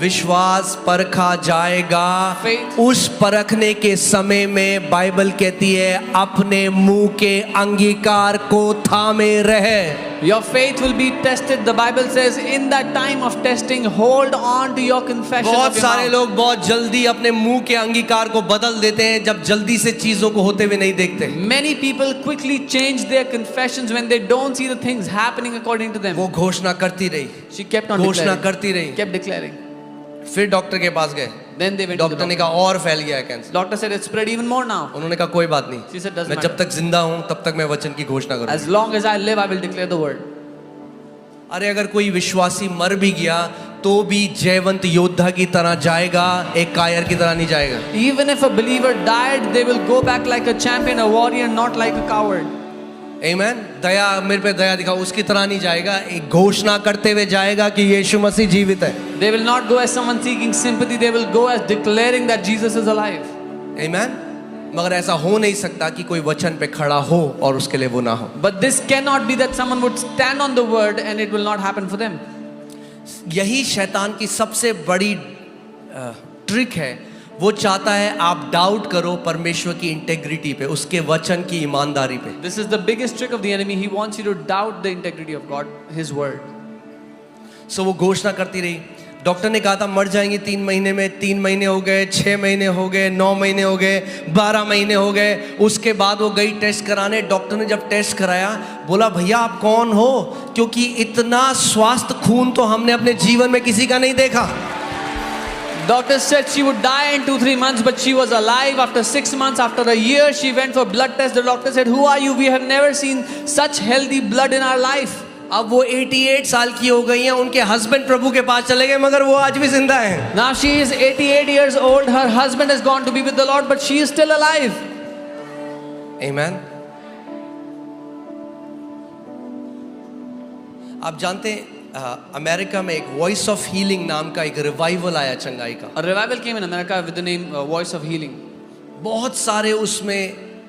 विश्वास परखा जाएगा। Faith. उस परखने के समय में बाइबल कहती है अपने मुंह के अंगीकार को थामे रहे। Your faith will be tested. The Bible says, in that time of testing, hold on to your confession बहुत of your सारे mouth. लोग बहुत जल्दी अपने मुंह के अंगीकार को बदल देते हैं जब जल्दी से चीजों को होते हुए नहीं देखते। Many people quickly change their confessions when they don't see the things happening according to them. वो घोषणा करती रही, She kept on घोषणा declaring. करती रही। Kept declaring. फिर डॉक्टर के पास गए, Then they went to the doctor ने doctor. कहा और फैल गया है cancer. Doctor said it's spread even more now. उन्होंने कहा कोई बात She said, नहीं, "Doesn't मैं जब matter. तक जिंदा हूं तब तक मैं वचन की घोषणा करूंगा। As long as I live, I will declare the word. अरे अगर कोई विश्वासी मर भी गया तो भी जयवंत योद्धा की तरह जाएगा, एक कायर की तरह नहीं जाएगा। Even if a believer died, they will go back like a champion, a warrior, not like a coward. आमेन। दया, मेरे पे दया दिखाओ, उसकी तरह नहीं जाएगा, एक घोषणा करते हुए जाएगा कि यीशु मसीह जीवित है। They will not go as someone seeking sympathy. They will go as declaring that Jesus is alive. आमेन। मगर ऐसा हो नहीं सकता कि कोई वचन पे खड़ा हो और उसके लिए वो ना हो। But this cannot be that someone would stand on the word and it will not happen for them. यही शैतान की सबसे बड़ी ट्रिक है। वो चाहता है आप डाउट करो परमेश्वर की इंटेग्रिटी पे, उसके वचन की ईमानदारी पे। This is the biggest trick of the enemy. He wants you to doubt the integrity of God, His word. सो वो घोषणा करती रही। डॉक्टर ने कहा था मर जाएंगे 3 महीने में, 3 महीने हो गए, 6 महीने हो गए, 9 महीने हो गए, 12 महीने हो गए। उसके बाद वो गई टेस्ट कराने। डॉक्टर ने जब टेस्ट कराया बोला भैया आप कौन हो, क्योंकि इतना स्वास्थ्य खून तो हमने अपने जीवन में किसी का नहीं देखा। Doctor said she would die in 2-3 months, but she was alive after 6 months. After a year, she went for blood test. The doctor said, "Who are you? We have never seen such healthy blood in our life." अब वो 88 साल की हो गई हैं, उनके husband प्रभु के पास चले गए मगर वो आज भी जिंदा हैं। Now she is 88 years old. Her husband has gone to be with the Lord, but she is still alive. आमेन। आप जानते हैं अमेरिका में एक वॉइस ऑफ हीलिंग नाम का एक रिवाइवल आया चंगाई का। A revival came in America with the name Voice of Healing. बहुत सारे उसमें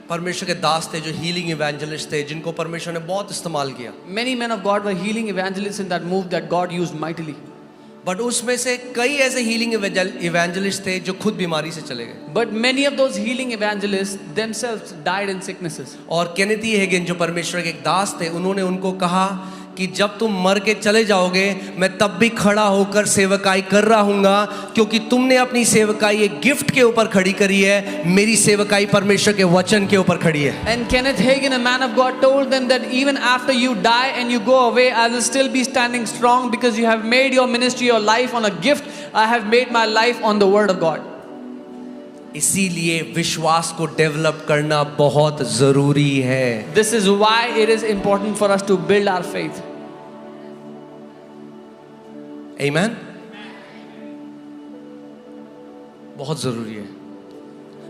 परमेश्वर के दास थे जो हीलिंग इवेंजलिस्ट थे, जिनको परमेश्वर ने बहुत इस्तेमाल किया। Many men of God were healing evangelists in that move that God used mightily. But उसमें से कई ऐसे हीलिंग इवेंजलिस्ट थे जो खुद बीमारी से चले गए। But many of those healing evangelists themselves died in sicknesses. और केनेथ ई हेगिन जो परमेश्वर के एक दास थे, उन्होंने उनको कहा कि जब तुम मर के चले जाओगे मैं तब भी खड़ा होकर सेवकाई कर रहा हूँगा, क्योंकि तुमने अपनी सेवकाई एक गिफ्ट के ऊपर खड़ी करी है, मेरी सेवकाई परमेश्वर के वचन के ऊपर खड़ी है। And Kenneth Hagin, a man of God, told them that even after you die and you go away, I will still be standing strong because you have made your ministry, your life on a gift. I have made my life on the word of God. इसीलिए विश्वास को develop करना बहुत जरूरी है। This is why it is important for us to build our faith. आमेन। बहुत जरूरी है।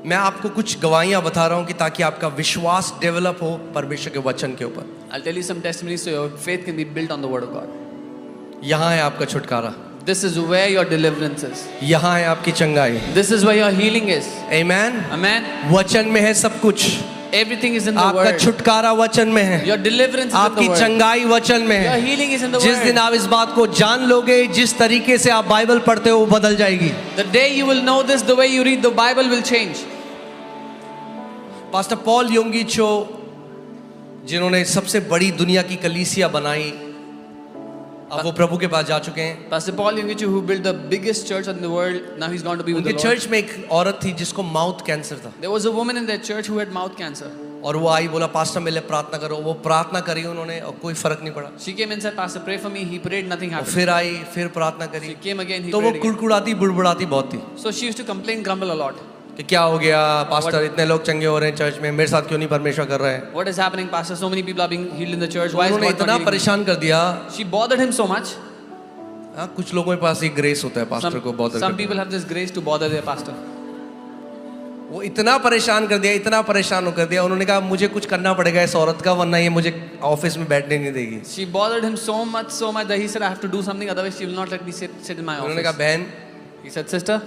मैं आपको कुछ गवाहियां बता रहा हूं कि ताकि आपका विश्वास डेवलप हो परमेश्वर के वचन के ऊपर। I'll tell you some testimonies so your faith can be built on the word of God. यहां है आपका छुटकारा, This is where your deliverance is. यहां है आपकी चंगाई। This is where your healing is. Amen. Amen. वचन में है सब कुछ। Everything is in the आपका word. छुटकारा वचन में है, Your deliverance is in आपकी the word. चंगाई वचन में Your है। healing is in the जिस दिन word. आप इस बात को जान लोगे, जिस तरीके से आप बाइबल पढ़ते हो वो बदल जाएगी। The day you will know this, the way you read the Bible will change. Pastor Paul Yonggi Cho, जिन्होंने सबसे बड़ी दुनिया की कलीसिया बनाई, अब वो प्रभु के पास जा चुके हैं। Pastor Paul Yungichu, who built the biggest church in the world, now he's gone to be with उनके the Lord. चर्च में एक औरत थी जिसको माउथ कैंसर था, There was a woman in their church who had mouth cancer. और वो आई, बोला पास्टर मेरे लिए प्रार्थना करो। वो प्रार्थना करी उन्होंने और कोई फर्क नहीं पड़ा। She came and said, "Pastor, pray for me." He prayed, nothing और happened. फिर आई, फिर प्रार्थना करी, She came again, he तो वो prayed again. कुड़कुड़ाती बुड़बुड़ाती बहुत थी So she used to complain, grumble a lot. कि क्या हो गया पास्टर, इतने लोग चंगे हो रहे हैं चर्च में, मेरे साथ क्यों नहीं परमेश्वर कर रहे हैं। What is happening, Pastor? So many people are being healed in the church. Why is उन्होंने God not इतना healing me? परेशान कर दिया। She bothered him so much. हाँ, कुछ लोगों के पास ये ग्रेस होता है पास्टर को बॉदर Some करने people have this grace to bother their pastor. का। वो इतना परेशान कर दिया, इतना परेशान कर दिया, उन्होंने कहा मुझे कुछ करना पड़ेगा इस औरत का, वरना ये मुझे ऑफिस में बैठने नहीं देगी। She bothered him so much that he said, "I have to do something, otherwise she will not let me sit in my उन्होंने कहा office." बहन, He said, "Sister,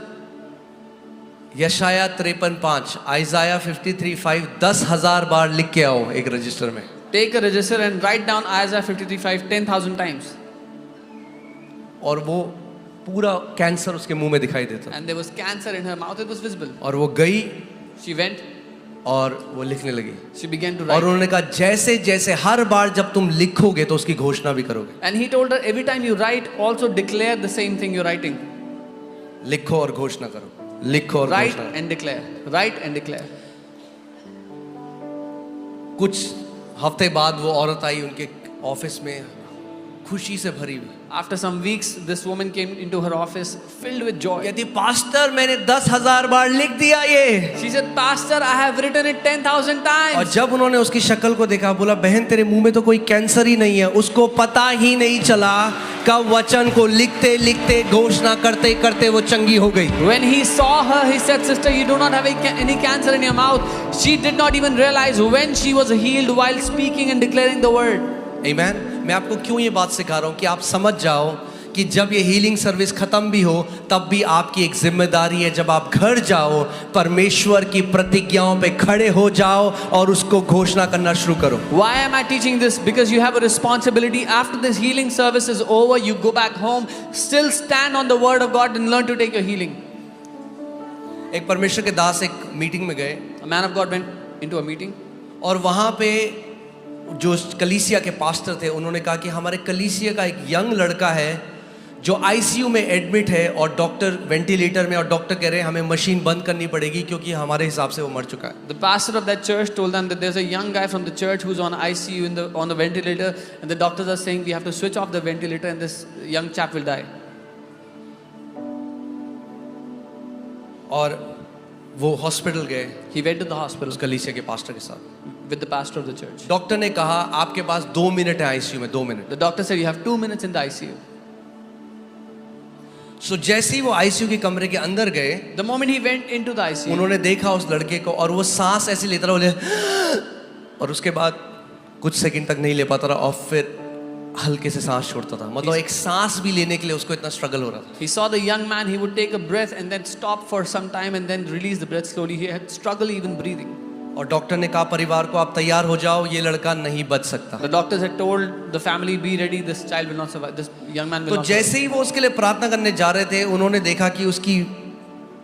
यशाया 53:5, आइजाया 53:5 10,000 बार लिख के आओ एक रजिस्टर में। take a register and write down Isaiah 53:5 10,000 times." और वो पूरा कैंसर उसके मुंह में दिखाई देता। and there was cancer in her mouth. It was visible. और वो गई She went, और वो लिखने लगी, she began to और write. उन्होंने कहा जैसे जैसे हर बार जब तुम लिखोगे तो उसकी घोषणा भी करोगे। And he told her, every time you write, also declare the same thing you're writing. लिखो और घोषणा करो, लिखो और Write घोषणा। and declare. Write and declare. कुछ हफ्ते बाद वो औरत आई उनके ऑफिस में खुशी से भरी हुई, After some weeks, this woman came into her office filled with joy. कहती पास्टर मैंने 10,000 बार लिख दिया ये। She said, Pastor, I have written it 10,000 और times. जब उन्होंने उसकी शक्ल को देखा, बोला बहन तेरे मुंह में तो कोई कैंसर ही नहीं है। उसको पता ही नहीं चला कब वचन को लिखते लिखते घोषणा करते करते वो चंगी हो गई। When he saw her, he said, Sister, you do not have any cancer in your mouth. She did not even realize when she was healed while speaking and declaring the word. आमीन। मैं आपको क्यों ये बात सिखा रहा हूँ कि आप समझ जाओ कि जब ये हीलिंग सर्विस खत्म भी हो तब भी आपकी एक जिम्मेदारी है, जब आप घर जाओ परमेश्वर की प्रतिज्ञाओं पे खड़े हो जाओ और उसको घोषणा करना शुरू करो। Why am I teaching this? Because you have a responsibility. After this healing service is over, you go back home, still stand on the word of God and learn to take your healing. एक परमेश्वर के दास एक meeting में गए A man of God went into a meeting. और वहाँ पे जो कलीसिया के पास्टर थे उन्होंने कहा कि हमारे कलीसिया का एक यंग लड़का है जो आईसीयू में एडमिट है और डॉक्टर वेंटिलेटर में, और डॉक्टर कह रहे हैं हमें मशीन बंद करनी पड़ेगी क्योंकि हमारे हिसाब से वो मर चुका है। The pastor of that church told them that there's a young guy from the church who's on ICU on the ventilator, and the doctors are saying we have to switch off the ventilator and this young chap will die. और वो hospital गए He went to the hospital उस कलीसिया के pastor के साथ। with the pastor of the church. Doctor ने कहा आपके पास 2 मिनट है आईसीयू में, 2 minute. The doctor said you have 2 minutes in the ICU. सो जैसे ही वो आईसीयू के कमरे के अंदर गए, The moment he went into the ICU, उन्होंने देखा उस लड़के को और वो सांस ऐसे लेता रहा, बोले और उसके बाद कुछ सेकंड तक नहीं ले पाता रहा और फिर हल्के से सांस छोड़ता था। मतलब एक सांस भी लेने के लिए उसको इतना स्ट्रगल हो रहा था। he saw the young man. He would take a breath and then stop for some time and then release the breath slowly. He had struggle even breathing. और डॉक्टर ने कहा परिवार को आप तैयार हो जाओ, ये लड़का नहीं बच सकता। The doctors had told the family, be ready, this child will not survive, this young man will तो not survive. जैसे ही वो उसके लिए प्रार्थना करने जा रहे थे, उन्होंने देखा कि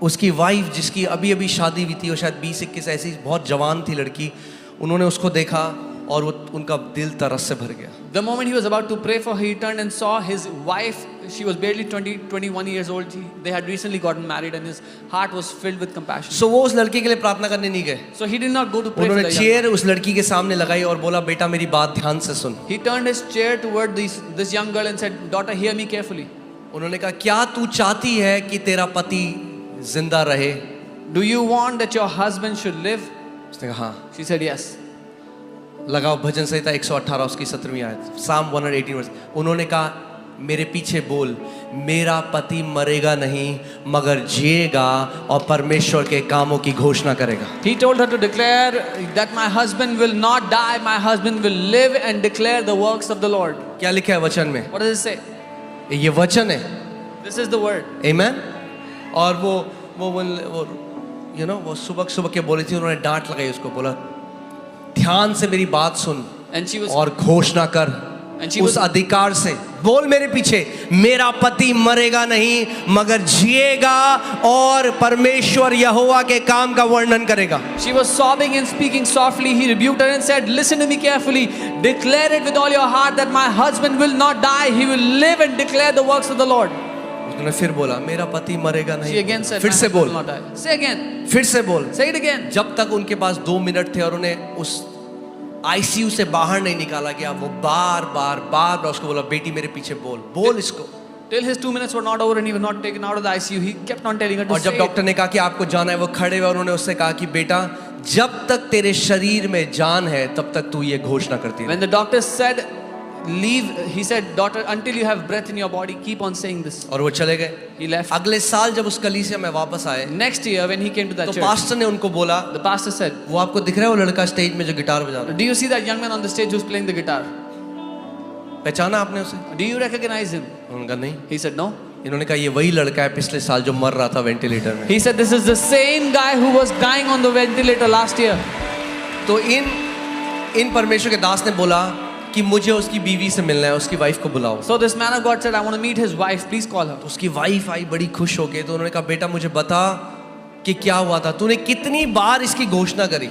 उसकी वाइफ जिसकी अभी अभी शादी हुई थी, वो शायद 20-21 ऐसी बहुत जवान थी लड़की, उन्होंने उसको देखा और वो उनका दिल तरस से भर गया। The moment he was about to pray for her, he turned and saw his wife. She was barely 21 years old. They had recently gotten married and his heart was filled with compassion. सो वो उस लड़की के लिए प्रार्थना करने नहीं गए। So he did not go to pray for उन्होंने the young चेयर उस लड़की के सामने लगाई और बोला बेटा मेरी बात ध्यान से सुन। He turned his chair toward this young girl and said, daughter, hear me carefully. उन्होंने कहा क्या तू चाहती है कि तेरा पति जिंदा रहे? Do you want that your husband should live? उसने कहा हाँ। She said, yes. लगाओ भजन संहिता 118 उसकी 17वीं आयत, Psalm 118 वर्स। उन्होंने कहा मेरे पीछे बोल, मेरा पति मरेगा नहीं मगर जिएगा और परमेश्वर के कामों की घोषणा करेगा। He told her to declare that my husband will not die, my husband will live and declare the works of the Lord. क्या लिखा है वचन में? What does it say? ये वचन है। This is the word. आमेन। और वो यू नो वो सुबह के बोली थी, उन्होंने डांट लगाई उसको, बोला ध्यान से मेरी बात सुन And she was और घोषणा कर And she उस was- अधिकार से बोल मेरे पीछे, मेरा पति मरेगा नहीं मगर जिएगा और परमेश्वर यहोवा के काम का वर्णन करेगा। She was sobbing and speaking softly. He rebuked her and said, listen to me carefully. Declare it with all your heart that my husband will not die. He will live and declare the works of the Lord. उसने फिर बोला मेरा पति मरेगा She नहीं। again said, फिर my से husband will बोल, not die. Say again. फिर से बोल। Say it again. जब तक उनके पास 2 मिनट थे और उन्हें उस आईसीयू से बाहर नहीं निकाला गया, वो बार बार उसको बोला बेटी मेरे पीछे बोल इसको। Till his 2 minutes were not over and he was not taken out of the ICU, he kept on telling her to और say जब it. डॉक्टर ने कहा कि आपको जाना है, वो खड़े हुए और उन्होंने उससे कहा कि बेटा जब तक तेरे शरीर में जान है तब तक तू ये घोषणा करती है। When the doctor said, leave, he said, daughter, until you have breath in your body, keep on saying this. और वो चले गए। He left. अगले साल जब उस कलीसिया में वापस आए Next year, when he came to that तो church, पास्टर ने उनको बोला, the pastor said, वो आपको दिख रहा है वो लड़का स्टेज में जो गिटार बजा रहा है, do you see that young man on the stage who's playing the guitar? पहचाना आपने उसे? Do you recognize him? उन्होंने कहा नहीं। He said, no. इन्होंने कहा ये वही लड़का है पिछले साल जो मर रहा था वेंटिलेटर में। He said, this is the same guy who was dying on the ventilator last year. तो इन परमेश्वर के दास ने बोला कि मुझे उसकी बीवी से मिलना है, उसकी वाइफ को बुलाओ। So this man of God said, I want to meet his wife, please call her. तो उसकी वाइफ आई बड़ी खुश होके, तो उन्होंने कहा बेटा मुझे बता कि क्या हुआ था, तूने कितनी बार इसकी घोषणा करी।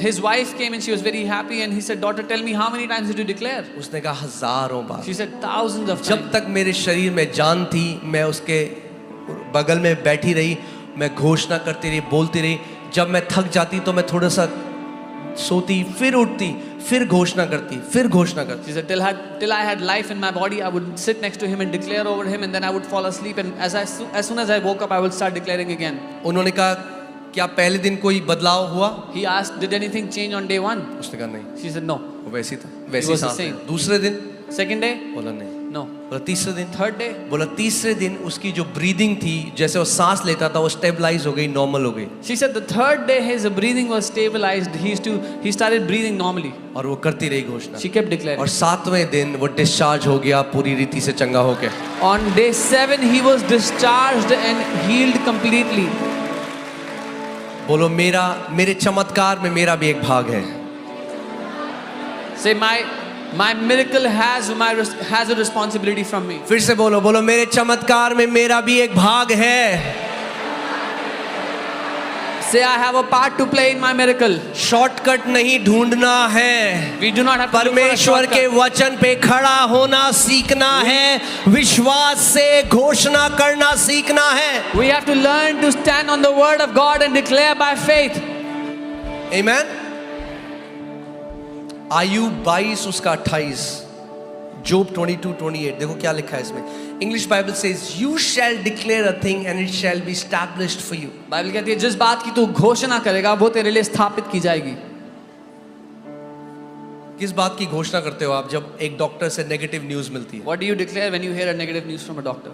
His wife came and she was very happy and he said, daughter, tell me how many times did you declare? उसने कहा हजारों बार। She said, thousands of जब times. तक मेरे शरीर में जान थी मैं उसके बगल में बैठी रही, मैं घोषणा करती रही, बोलती रही। जब मैं थक जाती तो मैं थोड़ा सा सोती, फिर उठती, फिर घोषणा करती, फिर घोषणा करती। She said, till I had life in my body, I would sit next to him and declare over him, and then I would fall asleep. And as soon as I woke up, I would start declaring again. उन्होंने कहा क्या पहले दिन कोई बदलाव हुआ? He asked, did anything change on day 1? उसने कहा नहीं, She said, no. वो वैसी था, वैसी was the सांस है। same. दूसरे दिन Second day? बोला नहीं, No. बोला तीसरे दिन, Third day? बोला तीसरे दिन उसकी जो ब्रीदिंग थी, जैसे वो सांस लेता था, वो स्टेबलाइज हो गई, नॉर्मल हो गई। She said the third day his breathing was stabilized. He started breathing normally. और वो करती रही घोषणा। She kept declaring. और सातवें दिन वो डिस्चार्ज हो गया पूरी रीति से चंगा होके। On day 7 he was discharged and healed completely. बोलो मेरे चमत्कार में मेरा भी एक भाग है। Say my miracle has a responsibility from me. फिर से बोलो मेरे चमत्कार में मेरा भी एक भाग है। Say I have a part to play in my miracle. Shortcut नहीं ढूंढना है, We do not have to look for a परमेश्वर के shortcut. वचन पे खड़ा होना सीखना है, विश्वास से घोषणा करना सीखना है। We have to learn to stand on the word of God and declare by faith. आमीन। आयुब 22 उसका 28, जोब 22:28, देखो क्या लिखा है इसमें। English Bible says you shall declare a thing and it shall be established for you. Bible कहती है जिस बात की तू घोषणा करेगा वो तेरे लिए स्थापित की जाएगी। किस बात की घोषणा करते हो आप जब एक डॉक्टर से नेगेटिव न्यूज मिलती है? What do you declare when you hear a negative news from a doctor?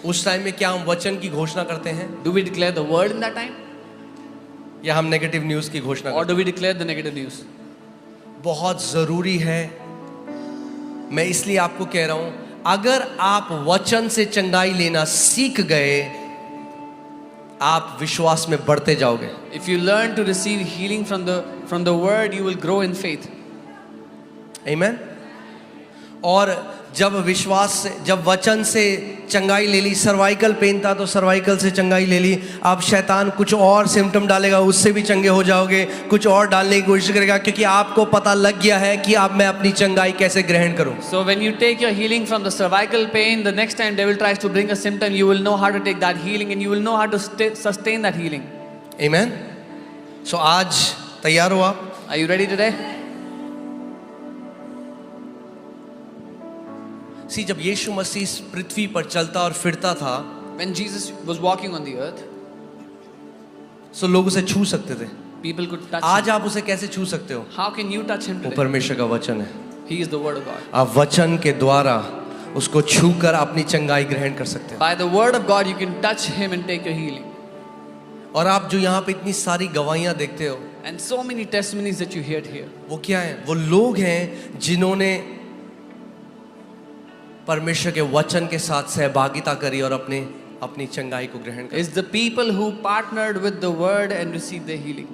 उस टाइम में क्या हम वचन की घोषणा करते हैं Do we declare the word in that time? या हम नेगेटिव न्यूज की घोषणा Or करते do we declare the negative news? हैं? बहुत जरूरी है, मैं इसलिए आपको कह रहा हूं, अगर आप वचन से चंगाई लेना सीख गए, आप विश्वास में बढ़ते जाओगे। If you learn to receive healing from the word, you will grow in faith. आमीन। और जब वचन से चंगाई ले ली, सर्वाइकल पेन था तो सर्वाइकल से चंगाई ले ली, अब शैतान कुछ और सिम्टम डालेगा, उससे भी चंगे हो जाओगे, कुछ और डालने की कोशिश करेगा, क्योंकि आपको पता लग गया है कि अब मैं अपनी चंगाई कैसे ग्रहण करूं। So when you take your healing from the cervical pain, the next time devil tries to bring a symptom, you will know how to take that healing and you will know how to sustain that healing. आमीन। सो आज तैयार हो आप? Are you ready today? जब यीशु मसीह इस पृथ्वी पर चलता और फिरता था, When Jesus was walking on the earth, सो लोग उसे छू सकते थे। people could touch आज him. आप उसे कैसे छू सकते हो? How can you touch him वो today? परमेश्वर का वचन है। He is the word of God. आप वचन के द्वारा उसको छूकर अपनी चंगाई ग्रहण कर सकते हो। By the word of God, you can touch him and take your healing. और आप जो यहाँ पे इतनी सारी गवाहियां देखते हो, And so many testimonies that you heard here. वो क्या है? वो लोग हैं जिन्होंने परमेश्वर के वचन के साथ सहभागिता करी और अपनी चंगाई को ग्रहण करी। It's the people who partnered with the word and received their healing.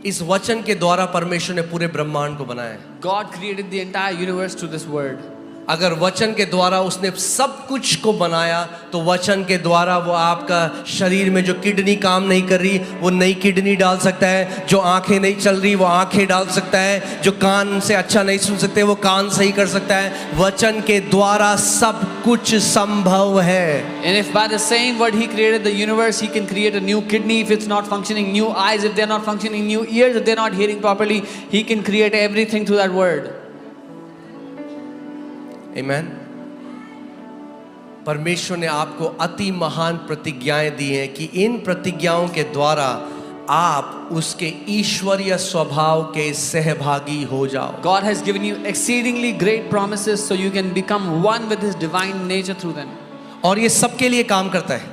इस वचन के द्वारा परमेश्वर ने पूरे ब्रह्मांड को बनाया है। God created the entire universe through this word. अगर वचन के द्वारा उसने सब कुछ को बनाया, तो वचन के द्वारा वो आपका शरीर में जो किडनी काम नहीं कर रही वो नई किडनी डाल सकता है, जो आंखें नहीं चल रही वो आंखें डाल सकता है, जो कान से अच्छा नहीं सुन सकते वो कान सही कर सकता है। वचन के द्वारा सब कुछ संभव है। And if by the same word he created the universe, he can create a new kidney if it's not functioning, new eyes if they're not functioning, new ears if they're not hearing properly, he can create everything through that word. आमीन। परमेश्वर ने आपको अति महान प्रतिज्ञाएं दी हैं कि इन प्रतिज्ञाओं के द्वारा आप उसके ईश्वरीय स्वभाव के सहभागी हो जाओ। God has given you exceedingly great promises so you can become one with his divine nature through them. और ये सबके लिए काम करता है।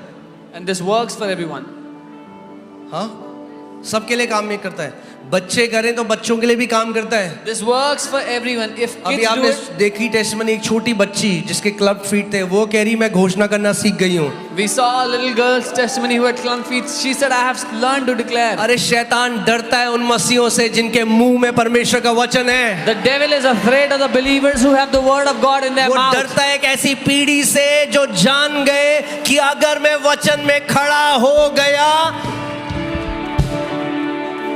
And this works for everyone. हाँ, सबके लिए काम नहीं करता है। बच्चे करें तो बच्चों के लिए भी काम करता है। This works for everyone. If अभी kids do आपने it, देखी टेस्टमनी, एक छोटी बच्ची जिसके क्लब फीट थे, वो कह रही मैं घोषणा करना सीख गई हूँ। we saw a little girl's testimony who had clump feet. She said, I have learned to declare. अरे शैतान डरता है उन मसीहों से जिनके मुंह में परमेश्वर का वचन है। The devil is afraid of the believers who have the word of God in their वो mouth. डरता है एक ऐसी पीढ़ी से जो जान गए कि अगर मैं वचन में खड़ा हो गया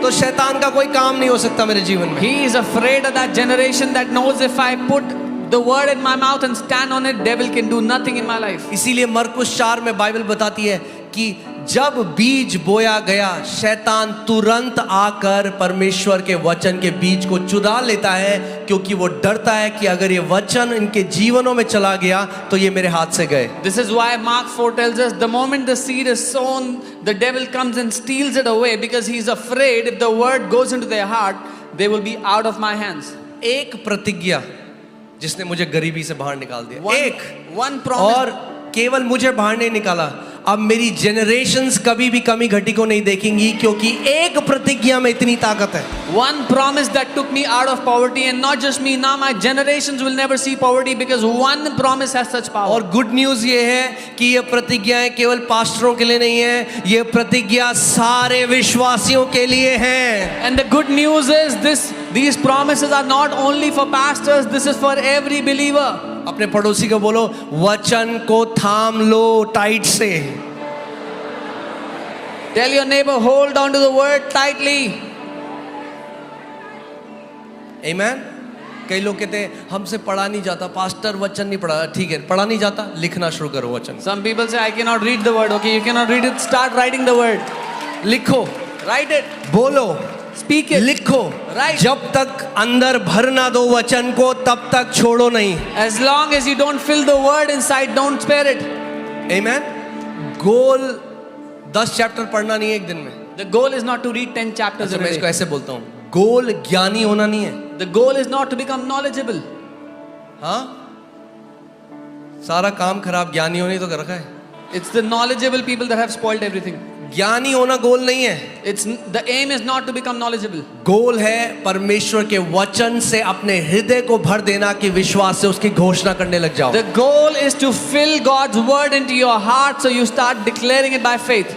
तो शैतान का कोई काम नहीं हो सकता मेरे जीवन में। He is afraid of that generation that knows if I put the word in my mouth and stand on it, devil can do nothing in my life. इसीलिए मरकुस 4 में बाइबल बताती है कि जब बीज बोया गया शैतान तुरंत आकर परमेश्वर के वचन के बीज को चुरा लेता है, क्योंकि वो डरता है कि अगर ये वचन इनके जीवनों में चला गया तो ये मेरे हाथ से गए। This is why Mark 4 tells us the moment the seed is sown, the devil comes and steals it away because he is afraid if the word goes into their heart, they will be out of my hands. एक प्रतिज्ञा जिसने मुझे गरीबी से बाहर निकाल दिया, One promise. और केवल मुझे बाहर नहीं निकाला, अब मेरी जनरेशंस कभी भी कमी घटी को नहीं देखेंगी, क्योंकि एक प्रतिज्ञा में इतनी ताकत है। One promise that took me out of poverty, and not just me, now my generations will never see poverty because one promise has such power. और गुड न्यूज ये है कि ये प्रतिज्ञाएं केवल पास्टरों के लिए नहीं है, ये प्रतिज्ञा सारे विश्वासियों के लिए है। And the good news is these promises are not only for pastors, this is for every believer. अपने पड़ोसी को बोलो, वचन को थाम लो टाइट से। Tell your neighbor, hold on to the word tightly. आमीन। कई लोग कहते हैं हमसे पढ़ा नहीं जाता, पास्टर वचन नहीं पढ़ा। ठीक है, पढ़ा नहीं जाता, लिखना शुरू करो वचन। Some people say I cannot read the word. Okay, you cannot read it, start writing the word. लिखो, Write it, बोलो, speak it. लिखो। Right. जब तक अंदर भर ना दो वचन को तब तक छोड़ो नहीं। As long as you don't fill the word inside, don't spare it. आमीन। गोल 10 चैप्टर पढ़ना नहीं है एक दिन में। The goal is not to read 10 chapters अच्छा, a मैं इसको day. ऐसे बोलता हूँ, गोल ज्ञानी होना नहीं है। The goal is not to become knowledgeable. हाँ, सारा काम खराब ज्ञानियों ने तो कर रखा है। It's the knowledgeable people that have spoiled everything. ज्ञानी होना गोल नहीं है। The aim is not to become knowledgeable. गोल है परमेश्वर के वचन से अपने हृदय को भर देना कि विश्वास से उसकी घोषणा करने लग जाओ। The goal is to fill God's word into your heart so you start declaring it by faith.